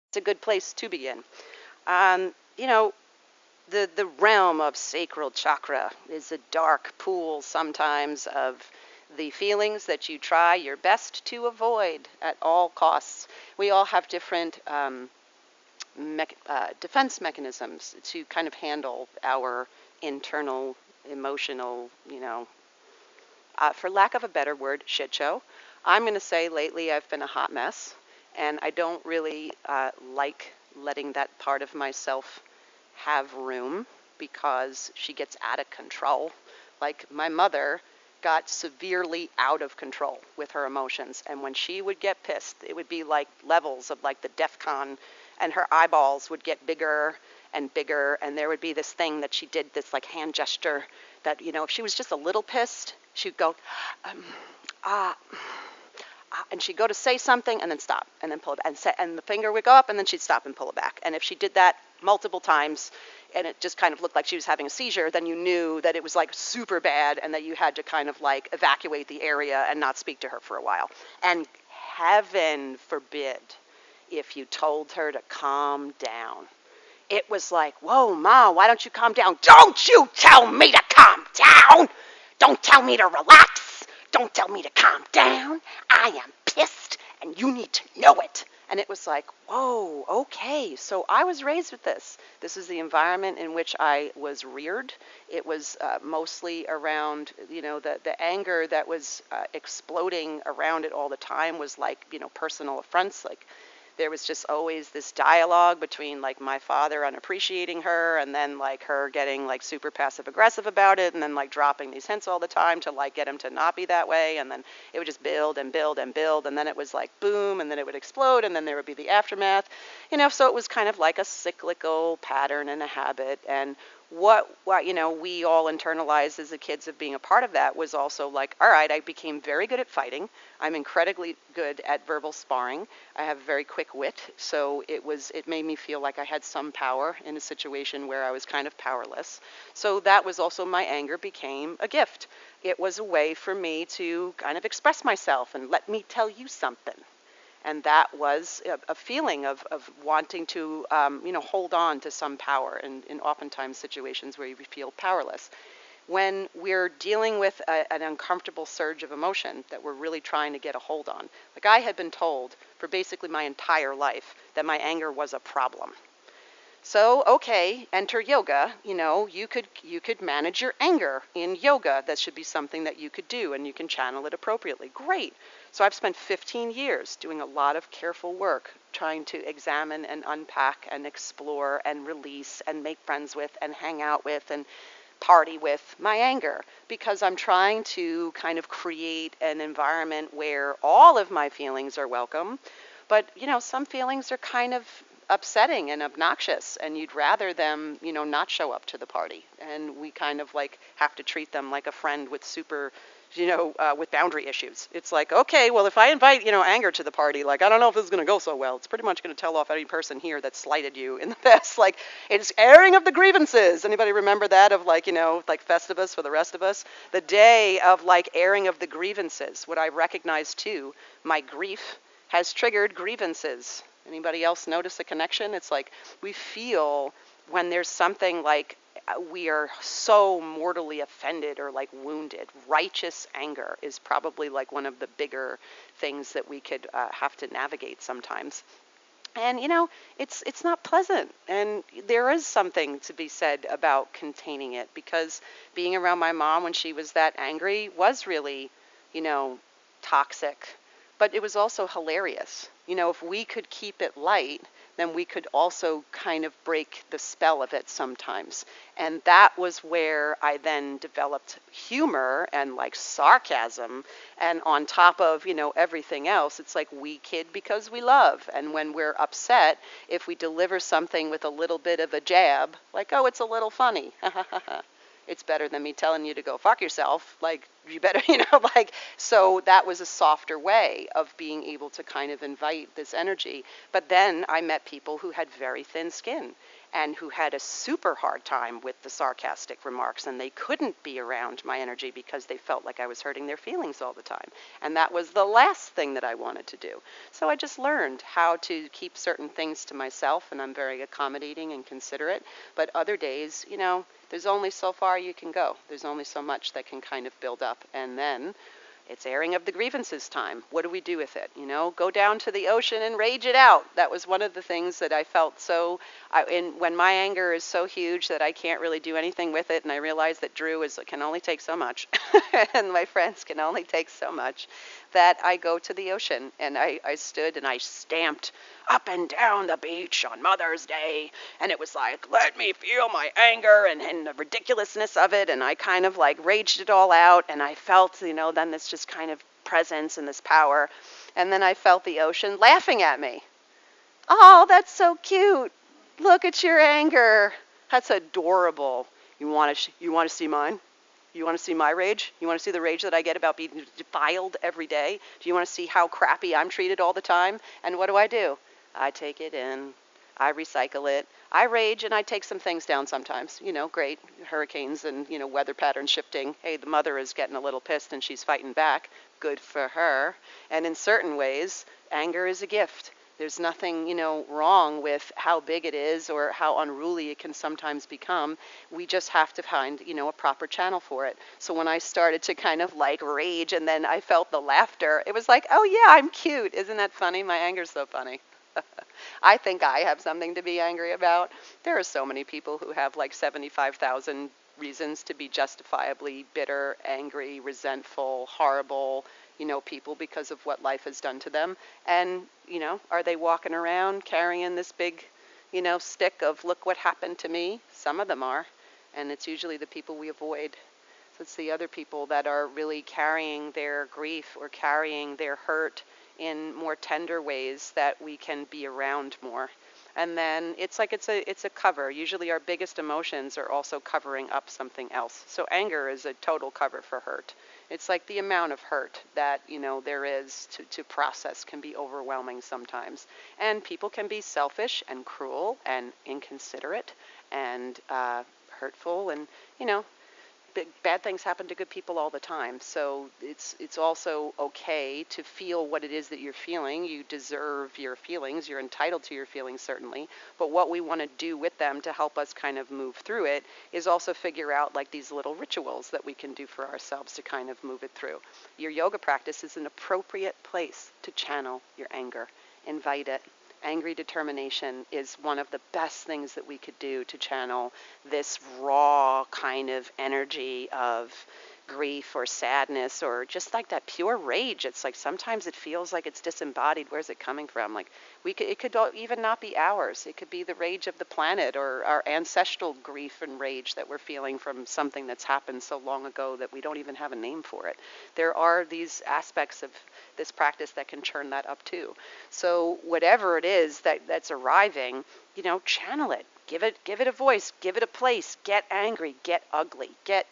It's a good place to begin. You know, the realm of sacral chakra is a dark pool sometimes of the feelings that you try your best to avoid at all costs. We all have different defense mechanisms to kind of handle our internal emotional, for lack of a better word, shit show. I'm going to say lately I've been a hot mess, and I don't really like letting that part of myself have room because she gets out of control. Like my mother got severely out of control with her emotions, and when she would get pissed, it would be like levels of like the DEFCON, and her eyeballs would get bigger and bigger, and there would be this thing that she did, this like hand gesture that, if she was just a little pissed, she'd go, ah, and she'd go to say something and then stop and then pull it back, and the finger would go up and then she'd stop and pull it back. And if she did that multiple times and it just kind of looked like she was having a seizure, then you knew that it was like super bad and that you had to kind of like evacuate the area and not speak to her for a while. And heaven forbid if you told her to calm down. It was like, whoa, Ma, why don't you calm down? Don't you tell me to calm down! Don't tell me to relax! Don't tell me to calm down. I am pissed, and you need to know it. And it was like, whoa, okay. So I was raised with this. This is the environment in which I was reared. It was mostly around, the anger that was exploding around it all the time was like, personal affronts. Like there was just always this dialogue between like my father unappreciating her and then like her getting like super passive aggressive about it and then like dropping these hints all the time to like get him to not be that way, and then it would just build and build and build, and then it was like boom, and then it would explode, and then there would be the aftermath, so it was kind of like a cyclical pattern and a habit. And what we all internalized as the kids of being a part of that was also like, all right, I became very good at fighting. I'm incredibly good at verbal sparring. I have very quick wit, so it made me feel like I had some power in a situation where I was kind of powerless. So that was also, my anger became a gift. It was a way for me to kind of express myself and let me tell you something. And that was a feeling of wanting to, hold on to some power in oftentimes situations where you feel powerless. When we're dealing with an uncomfortable surge of emotion that we're really trying to get a hold on. Like I had been told for basically my entire life that my anger was a problem. So, okay, enter yoga. You could manage your anger in yoga. That should be something that you could do, and you can channel it appropriately. Great. So I've spent 15 years doing a lot of careful work trying to examine and unpack and explore and release and make friends with and hang out with and party with my anger, because I'm trying to kind of create an environment where all of my feelings are welcome, but some feelings are kind of upsetting and obnoxious, and you'd rather them not show up to the party, and we kind of like have to treat them like a friend with super with boundary issues. It's like, okay, well, if I invite, anger to the party, like, I don't know if this is going to go so well. It's pretty much going to tell off any person here that slighted you in the past. Like, it's airing of the grievances. Anybody remember that of like, like Festivus for the rest of us? The day of like airing of the grievances. What I recognize too, my grief has triggered grievances. Anybody else notice a connection? It's like we feel when there's something like we are so mortally offended or like wounded. Righteous anger is probably like one of the bigger things that we could have to navigate sometimes. And it's not pleasant, and there is something to be said about containing it, because being around my mom when she was that angry was really, toxic, but it was also hilarious. If we could keep it light, then we could also kind of break the spell of it sometimes. And that was where I then developed humor and like sarcasm. And on top of, everything else, it's like we kid because we love. And when we're upset, if we deliver something with a little bit of a jab, like, oh, it's a little funny. It's better than me telling you to go fuck yourself. Like, you better, like, so that was a softer way of being able to kind of invite this energy. But then I met people who had very thin skin and who had a super hard time with the sarcastic remarks, and they couldn't be around my energy because they felt like I was hurting their feelings all the time. And that was the last thing that I wanted to do. So I just learned how to keep certain things to myself, and I'm very accommodating and considerate. But other days, there's only so far you can go. There's only so much that can kind of build up. And then it's airing of the grievances time. What do we do with it? Go down to the ocean and rage it out. That was one of the things that I felt so, when my anger is so huge that I can't really do anything with it, and I realize that Drew can only take so much, and my friends can only take so much, that I go to the ocean, and I stood and I stamped up and down the beach on Mother's Day, and it was like, let me feel my anger and the ridiculousness of it, and I kind of like raged it all out, and I felt, then this just kind of presence and this power, and then I felt the ocean laughing at me. Oh, that's so cute. Look at your anger. That's adorable. You want to see mine? You want to see my rage? You want to see the rage that I get about being defiled every day? Do you want to see how crappy I'm treated all the time? And what do? I take it in. I recycle it. I rage and I take some things down sometimes. Great hurricanes and, weather patterns shifting. Hey, the mother is getting a little pissed and she's fighting back. Good for her. And in certain ways, anger is a gift. There's nothing, wrong with how big it is or how unruly it can sometimes become. We just have to find, a proper channel for it. So when I started to kind of like rage and then I felt the laughter, it was like, oh yeah, I'm cute. Isn't that funny? My anger's so funny. I think I have something to be angry about. There are so many people who have like 75,000 reasons to be justifiably bitter, angry, resentful, horrible, people because of what life has done to them. And, are they walking around carrying this big, stick of look what happened to me? Some of them are. And it's usually the people we avoid. So it's the other people that are really carrying their grief or carrying their hurt in more tender ways that we can be around more. And then it's like it's a cover. Usually our biggest emotions are also covering up something else. So anger is a total cover for hurt. It's like the amount of hurt that, there is to process can be overwhelming sometimes. And people can be selfish and cruel and inconsiderate and hurtful, and, bad things happen to good people all the time. So it's also okay to feel what it is that you're feeling. You deserve your feelings. You're entitled to your feelings, certainly. But what we want to do with them to help us kind of move through it is also figure out like these little rituals that we can do for ourselves to kind of move it through. Your yoga practice is an appropriate place to channel your anger. Invite it. Angry determination is one of the best things that we could do to channel this raw kind of energy of grief or sadness or just like that pure rage. It's like sometimes it feels like it's disembodied. Where's it coming from? Like it could even not be ours. It could be the rage of the planet or our ancestral grief and rage that we're feeling from something that's happened so long ago that we don't even have a name for it. There are these aspects of this practice that can churn that up too. So whatever it is that's arriving, channel it. Give it a voice, give it a place, get angry, get ugly, get,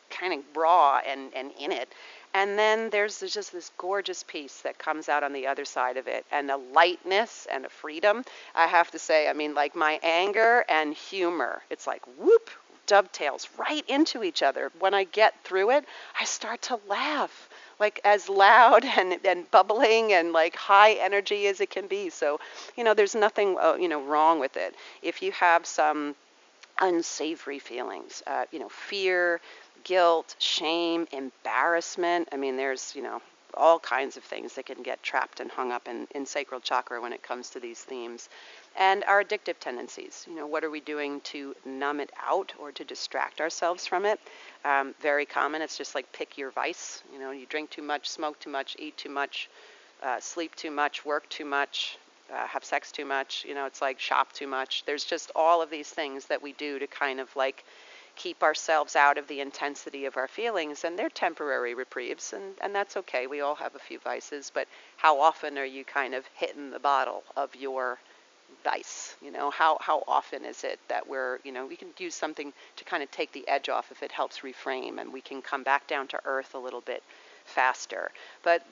kind of raw and in it. And then there's just this gorgeous peace that comes out on the other side of it, and a lightness and a freedom. I have to say, like my anger and humor, it's like whoop, dovetails right into each other. When I get through it, I start to laugh. Like as loud and bubbling and like high energy as it can be. So, there's nothing, wrong with it. If you have some unsavory feelings, fear, guilt, shame, embarrassment. There's, all kinds of things that can get trapped and hung up in sacral chakra when it comes to these themes. And our addictive tendencies, what are we doing to numb it out or to distract ourselves from it? Very common. It's just like pick your vice. You drink too much, smoke too much, eat too much, sleep too much, work too much, have sex too much. It's like shop too much. There's just all of these things that we do to kind of like keep ourselves out of the intensity of our feelings, and they're temporary reprieves, and that's okay. We all have a few vices, but how often are you kind of hitting the bottle of your vice. How often is it that we can use something to kind of take the edge off if it helps reframe, and we can come back down to earth a little bit faster. But,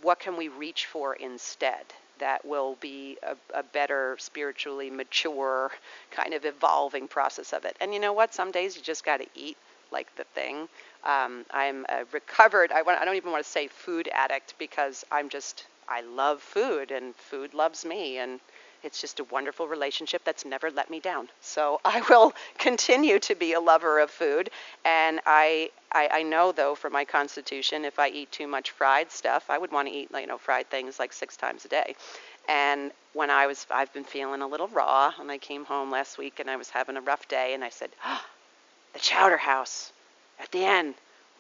what can we reach for instead that will be a better spiritually mature kind of evolving process of it? And you know what? Some days you just got to eat like the thing. I'm a recovered, I don't even want to say food addict, because I love food and food loves me, and it's just a wonderful relationship that's never let me down. So I will continue to be a lover of food. And I know, though, for my constitution, if I eat too much fried stuff, I would want to eat, fried things like 6 times a day. And when I've been feeling a little raw, and I came home last week and I was having a rough day, and I said, the Chowder House at the end,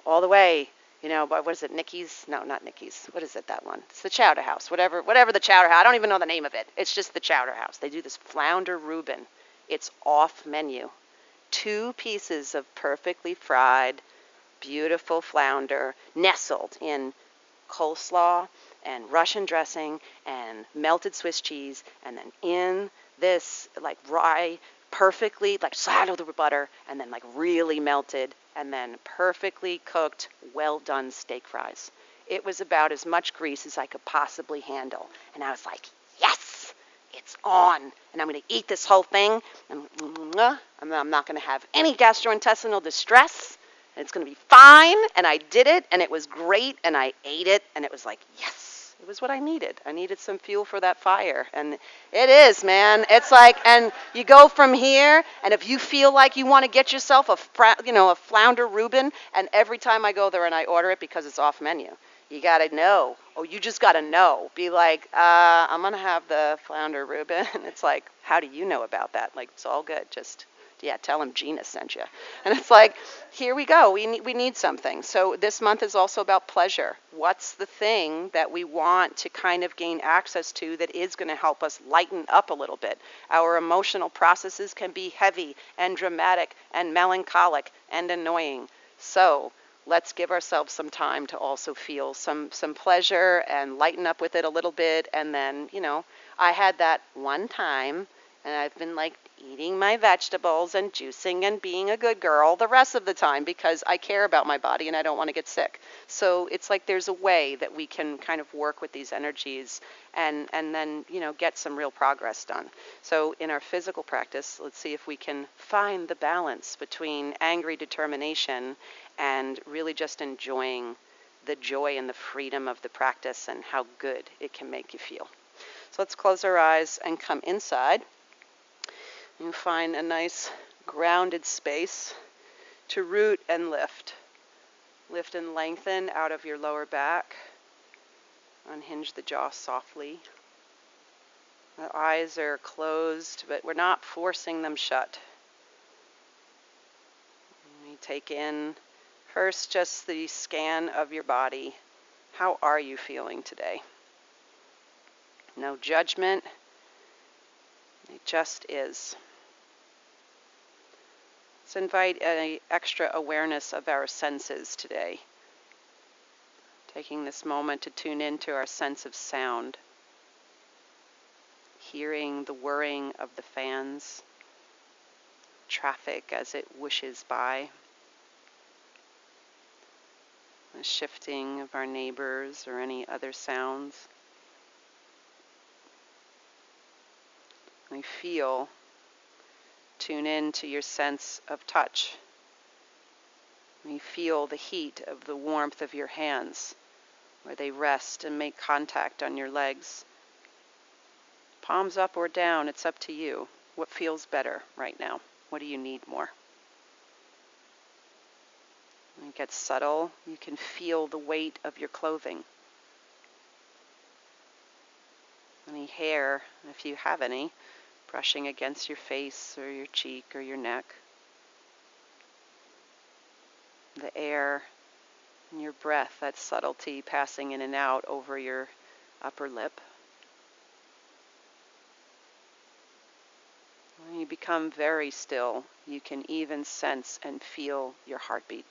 all the way. But what is it, Nikki's? No, not Nikki's. What is it, that one? It's the Chowder House, whatever the Chowder House. I don't even know the name of it. It's just the Chowder House. They do this flounder Reuben. It's off menu. 2 pieces of perfectly fried, beautiful flounder nestled in coleslaw and Russian dressing and melted Swiss cheese, and then in this like rye, perfectly like slathered with butter, and then like really melted, and then perfectly cooked, well done steak fries. It was about as much grease as I could possibly handle. And I was like, yes, it's on. And I'm going to eat this whole thing. And I'm not going to have any gastrointestinal distress. And it's going to be fine. And I did it. And it was great. And I ate it. And it was like, yes. It was what I needed. I needed some fuel for that fire. And it is, man. It's like, and you go from here, and if you feel like you want to get yourself a flounder Reuben, and every time I go there and I order it because it's off menu, you got to know. Oh, you just got to know. Be like, I'm going to have the flounder Reuben. And it's like, how do you know about that? Like, it's all good. Just, yeah, tell him Gina sent you. And it's like, here we go. We need something. So this month is also about pleasure. What's the thing that we want to kind of gain access to that is going to help us lighten up a little bit? Our emotional processes can be heavy and dramatic and melancholic and annoying. So let's give ourselves some time to also feel some pleasure and lighten up with it a little bit. And then, I had that one time, and I've been like eating my vegetables and juicing and being a good girl the rest of the time because I care about my body and I don't want to get sick. So it's like there's a way that we can kind of work with these energies and then, get some real progress done. So in our physical practice, let's see if we can find the balance between angry determination and really just enjoying the joy and the freedom of the practice and how good it can make you feel. So let's close our eyes and come inside. You find a nice grounded space to root and lift. Lift and lengthen out of your lower back. Unhinge the jaw softly. The eyes are closed, but we're not forcing them shut. We take in first just the scan of your body. How are you feeling today? No judgment. It just is. Let's invite an extra awareness of our senses today. Taking this moment to tune into our sense of sound. Hearing the whirring of the fans, traffic as it whooshes by. The shifting of our neighbors or any other sounds. We feel, tune in to your sense of touch. We feel the heat of the warmth of your hands, where they rest and make contact on your legs. Palms up or down, it's up to you. What feels better right now? What do you need more? When it gets subtle, you can feel the weight of your clothing. Any hair, if you have any, brushing against your face or your cheek or your neck. The air and your breath, that subtlety passing in and out over your upper lip. When you become very still, you can even sense and feel your heartbeat.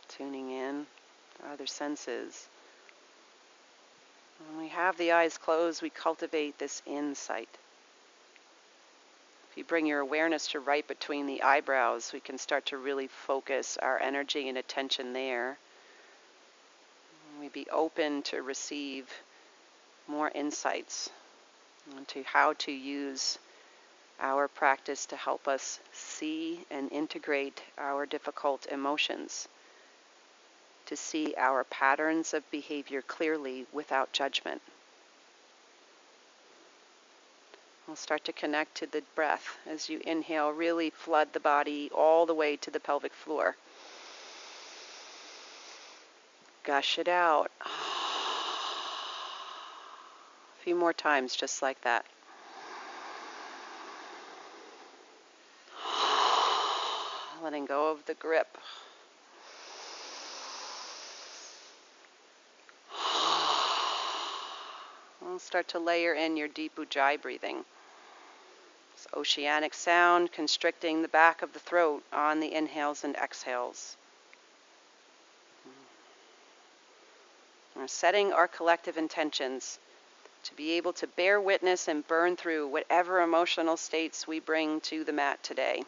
Tuning in to other senses. have the eyes closed, we cultivate this insight. If you bring your awareness to right between the eyebrows, we can start to really focus our energy and attention there. We be open to receive more insights into how to use our practice to help us see and integrate our difficult emotions, to see our patterns of behavior clearly without judgment. We'll start to connect to the breath. As you inhale, really flood the body all the way to the pelvic floor. Gush it out. A few more times just like that. Letting go of the grip. We'll start to layer in your deep ujjayi breathing. This oceanic sound constricting the back of the throat on the inhales and exhales. We're setting our collective intentions to be able to bear witness and burn through whatever emotional states we bring to the mat today,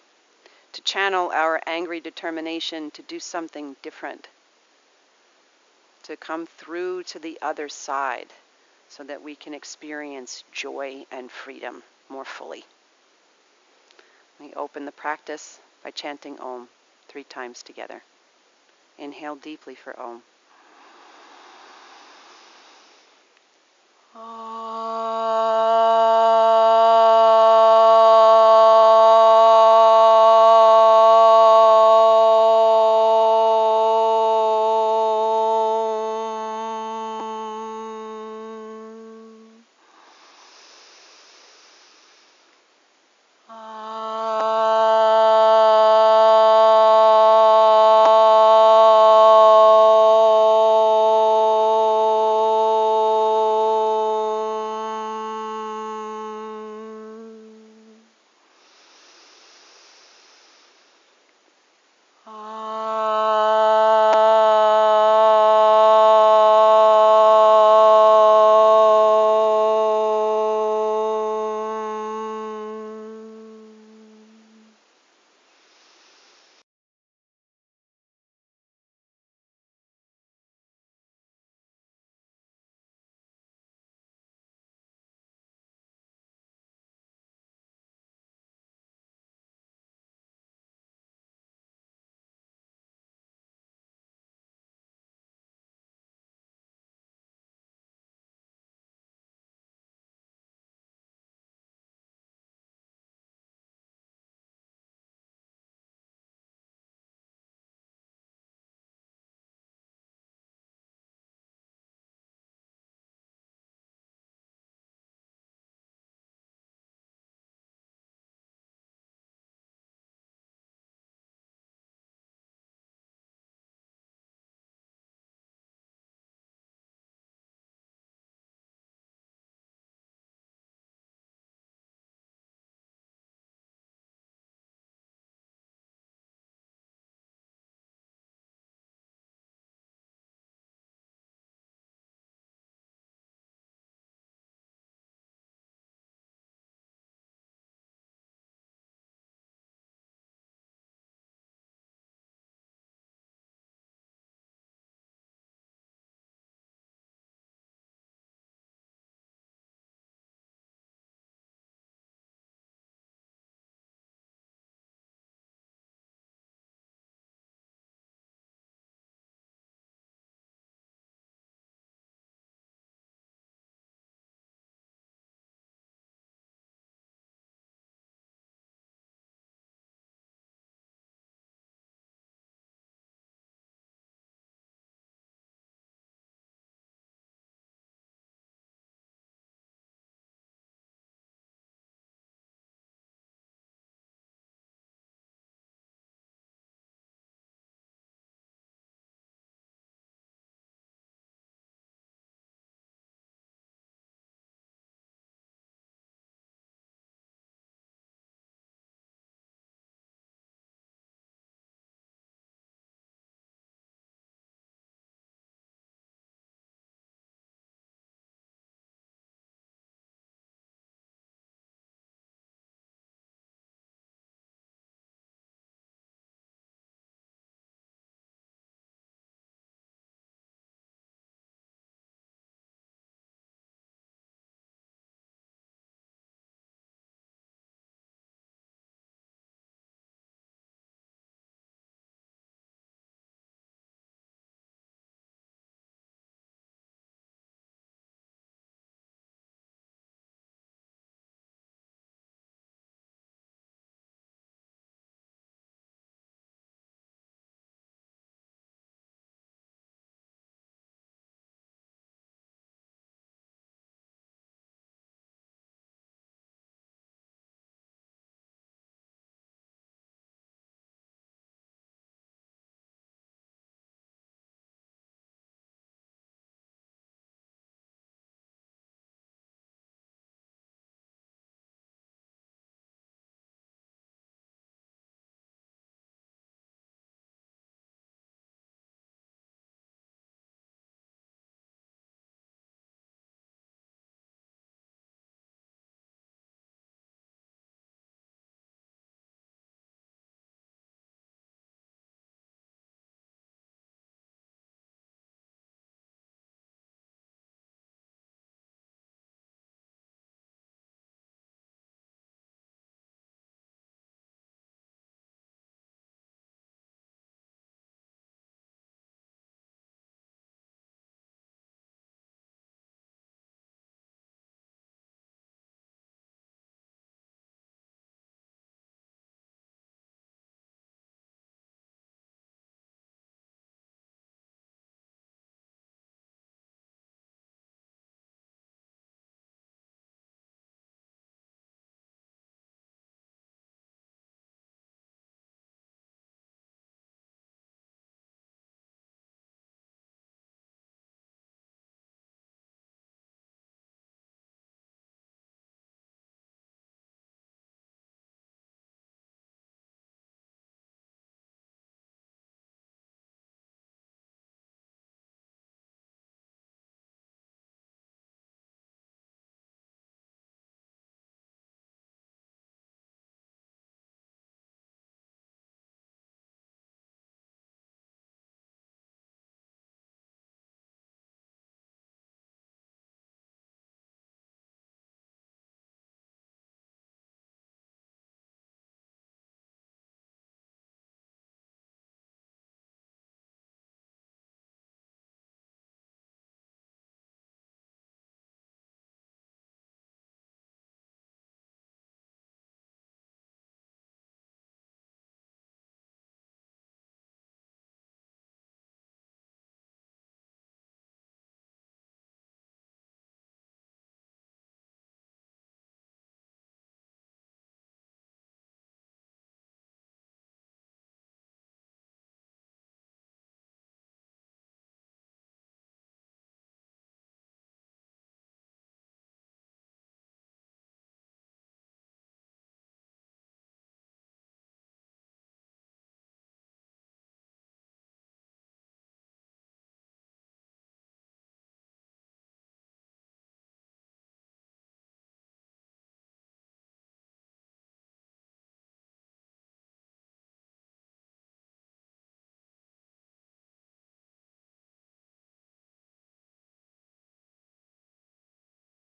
to channel our angry determination to do something different, to come through to the other side so that we can experience joy and freedom more fully. We open the practice by chanting Om 3 times together. Inhale deeply for Om.